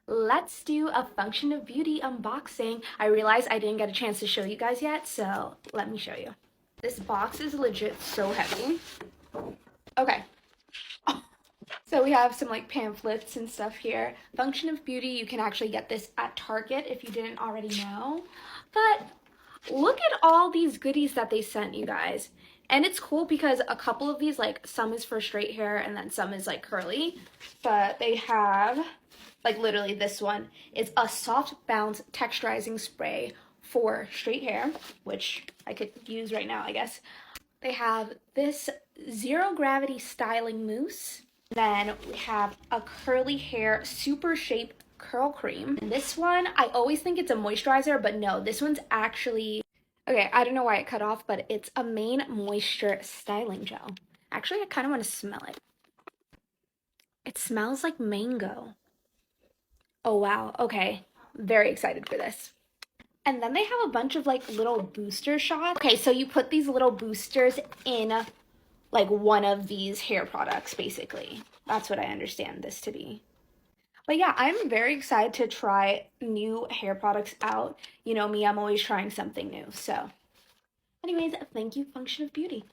let's do a Function of Beauty unboxing. I realized I didn't get a chance to show you guys yet, so let me show you. This box is legit so heavy. Okay. So we have some like pamphlets and stuff here. Function of Beauty, you can actually get this at Target if you didn't already know. But look at all these goodies that they sent you guys. And it's cool because a couple of these, like some is for straight hair and then some is like curly. But they have, like literally this one is a soft bounce texturizing spray for straight hair, which I could use right now, I guess. They have this zero gravity styling mousse. Then we have a curly hair super shape curl cream. And this one, I always think it's a moisturizer, but no, this one's actually, okay, I don't know why it cut off, but it's a main moisture styling gel. Actually, I kind of want to smell it. It smells like mango. Oh wow, okay. Very excited for this. And then they have a bunch of like little booster shots. Okay, so you put these little boosters in like one of these hair products, basically. That's what I understand this to be. But yeah, I'm very excited to try new hair products out. You know me, I'm always trying something new. So anyways, thank you, Function of Beauty.